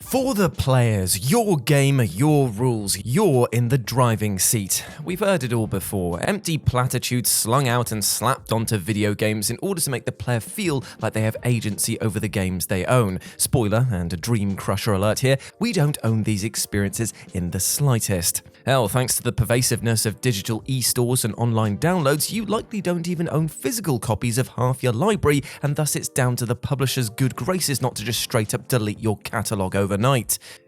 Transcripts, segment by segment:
For the players, your game, your rules, you're in the driving seat. We've heard it all before, empty platitudes slung out and slapped onto video games in order to make the player feel like they have agency over the games they own. Spoiler and a dream crusher alert here, we don't own these experiences in the slightest. Hell, thanks to the pervasiveness of digital e-stores and online downloads, you likely don't even own physical copies of half your library, and thus it's down to the publisher's good graces not to just straight up delete your catalogue overnight.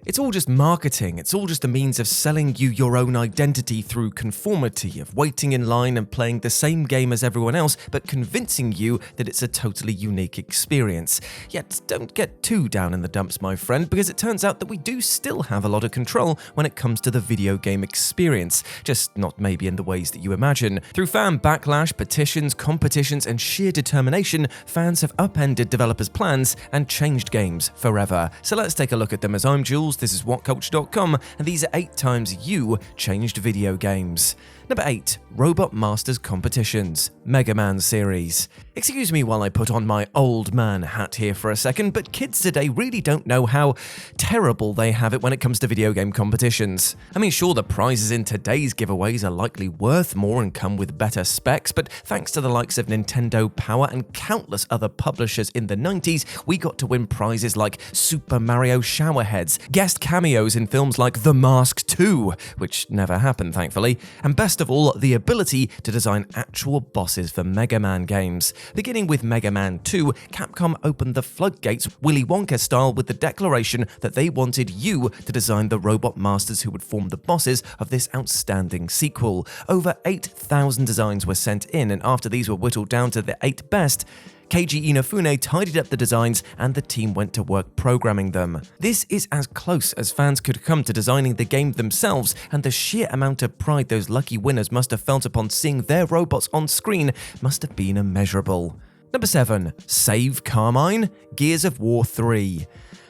It's all just marketing, it's all just a means of selling you your own identity through conformity, of waiting in line and playing the same game as everyone else, but convincing you that it's a totally unique experience. Yet, don't get too down in the dumps, my friend, because it turns out that we do still have a lot of control when it comes to the video game experience, just not maybe in the ways that you imagine. Through fan backlash, petitions, competitions, and sheer determination, fans have upended developers' plans and changed games forever. So let's take a look at them. As I'm Jules, this is WhatCulture.com, and these are 8 times you changed video games. Number 8. Robot Masters Competitions, Mega Man Series. Excuse me while I put on my old man hat here for a second, but kids today really don't know how terrible they have it when it comes to video game competitions. I mean, sure, the prizes in today's giveaways are likely worth more and come with better specs, but thanks to the likes of Nintendo Power and countless other publishers in the 90s, we got to win prizes like Super Mario Showerheads, guest cameos in films like The Mask 2, which never happened thankfully, and best of all, the ability to design actual bosses for Mega Man games. Beginning with Mega Man 2, Capcom opened the floodgates Willy Wonka style with the declaration that they wanted you to design the robot masters who would form the bosses of this outstanding sequel. Over 8,000 designs were sent in, and after these were whittled down to the 8 best, Keiji Inafune tidied up the designs and the team went to work programming them. This is as close as fans could come to designing the game themselves, and the sheer amount of pride those lucky winners must have felt upon seeing their robots on screen must have been immeasurable. Number 7. Save Carmine, Gears of War 3.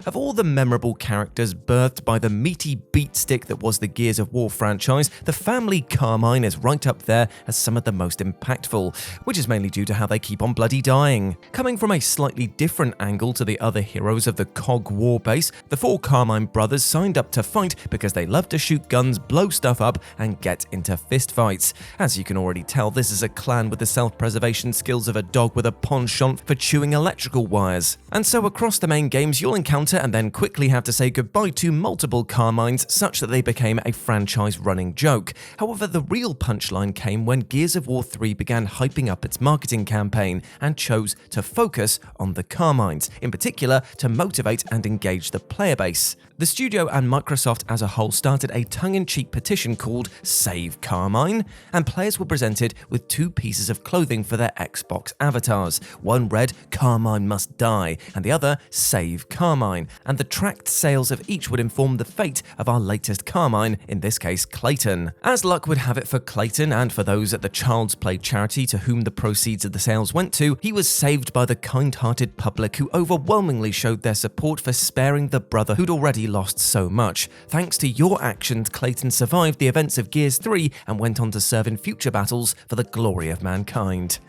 Of all the memorable characters birthed by the meaty beatstick that was the Gears of War franchise, the family Carmine is right up there as some of the most impactful, which is mainly due to how they keep on bloody dying. Coming from a slightly different angle to the other heroes of the COG war base, the 4 Carmine brothers signed up to fight because they love to shoot guns, blow stuff up, and get into fistfights. As you can already tell, this is a clan with the self-preservation skills of a dog with a penchant for chewing electrical wires. And so across the main games, you'll encounter and then quickly have to say goodbye to multiple Carmines such that they became a franchise running joke. However, the real punchline came when Gears of War 3 began hyping up its marketing campaign and chose to focus on the Carmines, in particular to motivate and engage the player base. The studio and Microsoft as a whole started a tongue-in-cheek petition called Save Carmine, and players were presented with 2 pieces of clothing for their Xbox avatars. One read, "Carmine must die," and the other, "Save Carmine," and the tracked sales of each would inform the fate of our latest Carmine, in this case Clayton. As luck would have it for Clayton and for those at the Child's Play charity to whom the proceeds of the sales went to, he was saved by the kind-hearted public who overwhelmingly showed their support for sparing the brother who'd already lost so much. Thanks to your actions, Clayton survived the events of Gears 3 and went on to serve in future battles for the glory of mankind.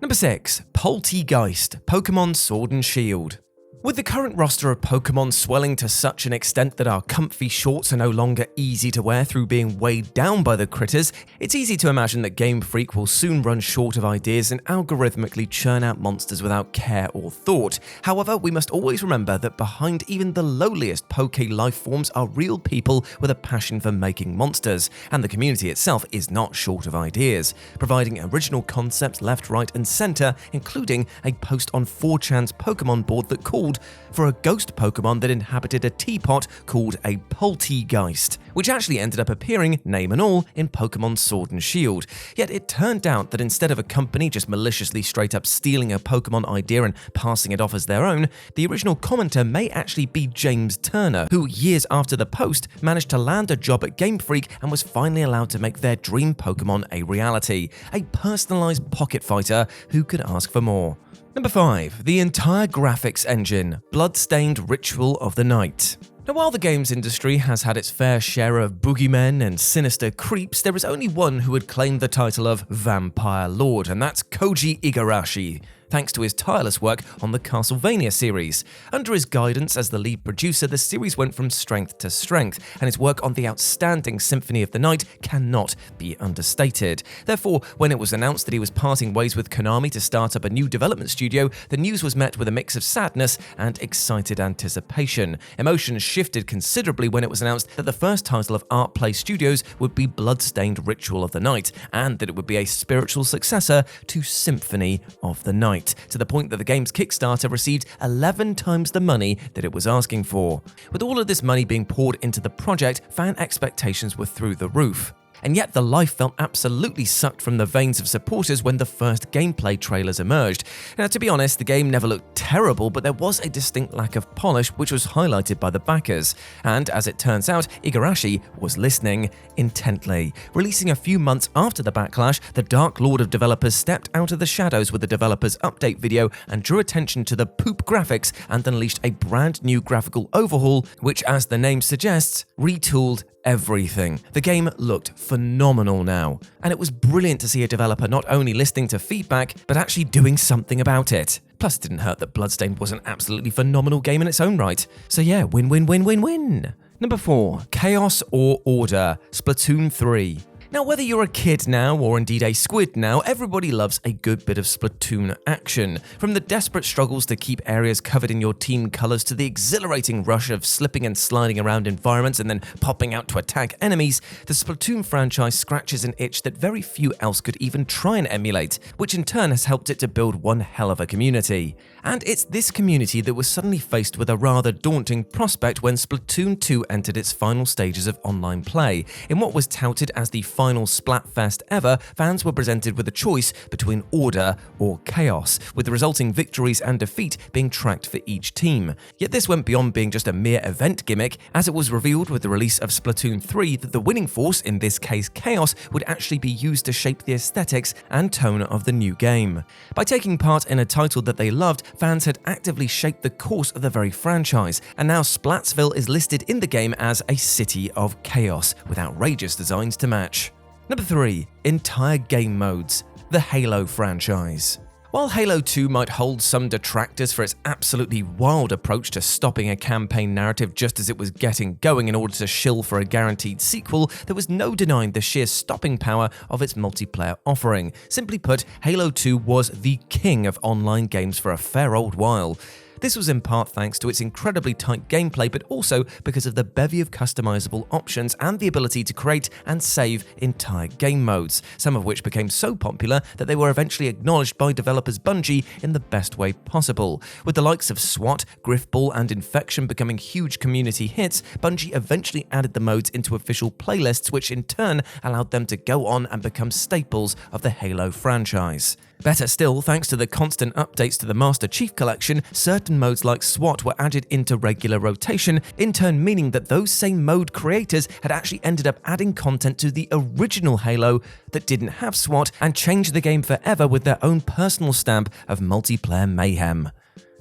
Number 6. Poltergeist, Pokémon Sword and Shield. With the current roster of Pokémon swelling to such an extent that our comfy shorts are no longer easy to wear through being weighed down by the critters, it's easy to imagine that Game Freak will soon run short of ideas and algorithmically churn out monsters without care or thought. However, we must always remember that behind even the lowliest Poké life forms are real people with a passion for making monsters, and the community itself is not short of ideas, providing original concepts left, right, and center, including a post on 4chan's Pokémon board that called for a ghost Pokemon that inhabited a teapot called a Poltergeist, which actually ended up appearing, name and all, in Pokemon Sword and Shield. Yet it turned out that instead of a company just maliciously straight up stealing a Pokemon idea and passing it off as their own, the original commenter may actually be James Turner, who years after the post managed to land a job at Game Freak and was finally allowed to make their dream Pokemon a reality. A personalized pocket fighter, who could ask for more? Number 5. The entire graphics engine, Bloodstained Ritual of the Night. Now, while the games industry has had its fair share of boogeymen and sinister creeps, there is only one who would claim the title of Vampire Lord, and that's Koji Igarashi. thanks to his tireless work on the Castlevania series. Under his guidance as the lead producer, the series went from strength to strength, and his work on the outstanding Symphony of the Night cannot be understated. Therefore, when it was announced that he was parting ways with Konami to start up a new development studio, the news was met with a mix of sadness and excited anticipation. Emotions shifted considerably when it was announced that the first title of Art Play Studios would be Bloodstained Ritual of the Night, and that it would be a spiritual successor to Symphony of the Night, to the point that the game's Kickstarter received 11 times the money that it was asking for. With all of this money being poured into the project, fan expectations were through the roof. And yet the life felt absolutely sucked from the veins of supporters when the first gameplay trailers emerged. Now, to be honest, the game never looked terrible, but there was a distinct lack of polish, which was highlighted by the backers. And as it turns out, Igarashi was listening intently. Releasing a few months after the backlash, the Dark Lord of developers stepped out of the shadows with the developers' update video and drew attention to the poop graphics and unleashed a brand new graphical overhaul, which, as the name suggests, retooled everything. The game looked phenomenal now, and it was brilliant to see a developer not only listening to feedback, but actually doing something about it. Plus, it didn't hurt that Bloodstained was an absolutely phenomenal game in its own right. So yeah, win, win, win, win, win. Number 4, Chaos or Order, Splatoon 3. Now, whether you're a kid now or indeed a squid now, everybody loves a good bit of Splatoon action. From the desperate struggles to keep areas covered in your team colours to the exhilarating rush of slipping and sliding around environments and then popping out to attack enemies, the Splatoon franchise scratches an itch that very few else could even try and emulate, which in turn has helped it to build one hell of a community. And it's this community that was suddenly faced with a rather daunting prospect when Splatoon 2 entered its final stages of online play. In what was touted as the final Splatfest ever, fans were presented with a choice between order or chaos, with the resulting victories and defeat being tracked for each team. Yet this went beyond being just a mere event gimmick, as it was revealed with the release of Splatoon 3 that the winning force, in this case chaos, would actually be used to shape the aesthetics and tone of the new game. By taking part in a title that they loved, fans had actively shaped the course of the very franchise, and now Splatsville is listed in the game as a city of chaos, with outrageous designs to match. Number 3, entire game modes, the Halo franchise. While Halo 2 might hold some detractors for its absolutely wild approach to stopping a campaign narrative just as it was getting going in order to shill for a guaranteed sequel, there was no denying the sheer stopping power of its multiplayer offering. Simply put, Halo 2 was the king of online games for a fair old while. This was in part thanks to its incredibly tight gameplay, but also because of the bevy of customizable options and the ability to create and save entire game modes, some of which became so popular that they were eventually acknowledged by developers Bungie in the best way possible. With the likes of SWAT, Griffball, and Infection becoming huge community hits, Bungie eventually added the modes into official playlists, which in turn allowed them to go on and become staples of the Halo franchise. Better still, thanks to the constant updates to the Master Chief Collection, certain modes like SWAT were added into regular rotation, in turn meaning that those same mode creators had actually ended up adding content to the original Halo that didn't have SWAT and changed the game forever with their own personal stamp of multiplayer mayhem.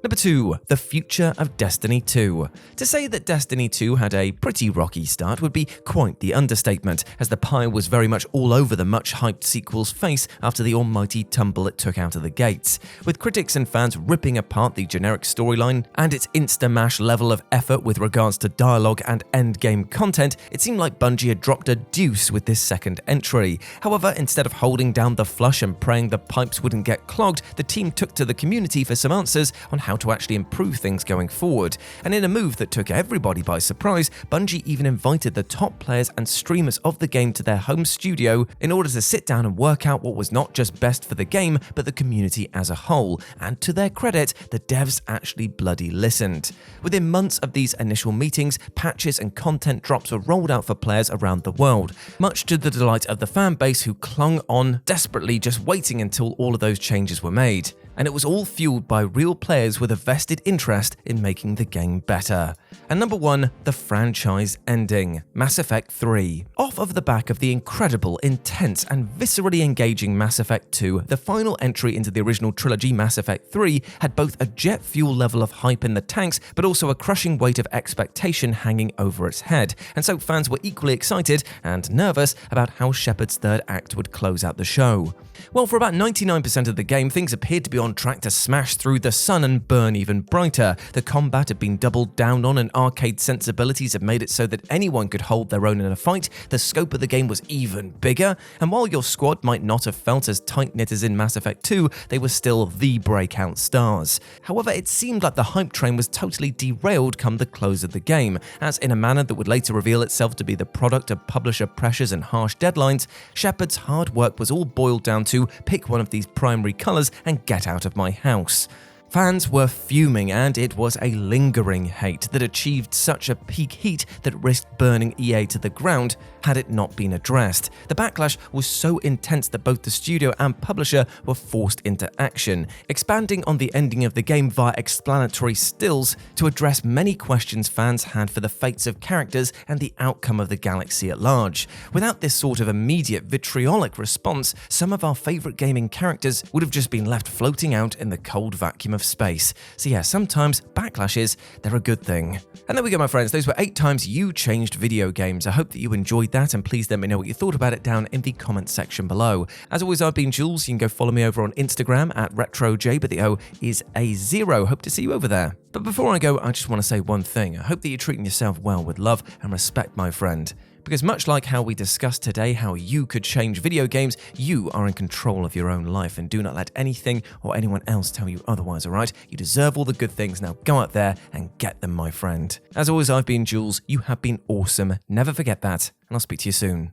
Number 2, the future of Destiny 2. To say that Destiny 2 had a pretty rocky start would be quite the understatement, as the pie was very much all over the much-hyped sequel's face after the almighty tumble it took out of the gates. With critics and fans ripping apart the generic storyline and its insta-mash level of effort with regards to dialogue and endgame content, it seemed like Bungie had dropped a deuce with this second entry. However, instead of holding down the flush and praying the pipes wouldn't get clogged, the team took to the community for some answers on how to actually improve things going forward. And in a move that took everybody by surprise, Bungie even invited the top players and streamers of the game to their home studio in order to sit down and work out what was not just best for the game, but the community as a whole. And to their credit, the devs actually bloody listened. Within months of these initial meetings, patches and content drops were rolled out for players around the world, much to the delight of the fan base who clung on desperately, just waiting until all of those changes were made. And it was all fueled by real players with a vested interest in making the game better. And number 1, the franchise ending, Mass Effect 3. Off of the back of the incredible, intense, and viscerally engaging Mass Effect 2, the final entry into the original trilogy, Mass Effect 3, had both a jet fuel level of hype in the tanks, but also a crushing weight of expectation hanging over its head. And so fans were equally excited and nervous about how Shepard's third act would close out the show. Well, for about 99% of the game, things appeared to be on track to smash through the sun and burn even brighter. The combat had been doubled down on, and arcade sensibilities had made it so that anyone could hold their own in a fight. The scope of the game was even bigger, and while your squad might not have felt as tight-knit as in Mass Effect 2, they were still the breakout stars. However, it seemed like the hype train was totally derailed come the close of the game, as in a manner that would later reveal itself to be the product of publisher pressures and harsh deadlines, Shepard's hard work was all boiled down to pick one of these primary colours and get out of my house. Fans were fuming, and it was a lingering hate that achieved such a peak heat that risked burning EA to the ground had it not been addressed. The backlash was so intense that both the studio and publisher were forced into action, expanding on the ending of the game via explanatory stills to address many questions fans had for the fates of characters and the outcome of the galaxy at large. Without this sort of immediate vitriolic response, some of our favourite gaming characters would have just been left floating out in the cold vacuum of space. So yeah, sometimes backlashes, they're a good thing. And there we go, my friends. Those were 8 times you changed video games. I hope that you enjoyed that, and please let me know what you thought about it down in the comments section below. As always, I've been Jules. You can go follow me over on Instagram at RetroJ, but the O is a 0. Hope to see you over there. But before I go, I just want to say one thing. I hope that you're treating yourself well with love and respect, my friend. Because much like how we discussed today how you could change video games, you are in control of your own life, and do not let anything or anyone else tell you otherwise, alright? You deserve all the good things, now go out there and get them, my friend. As always, I've been Jules, you have been awesome, never forget that, and I'll speak to you soon.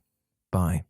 Bye.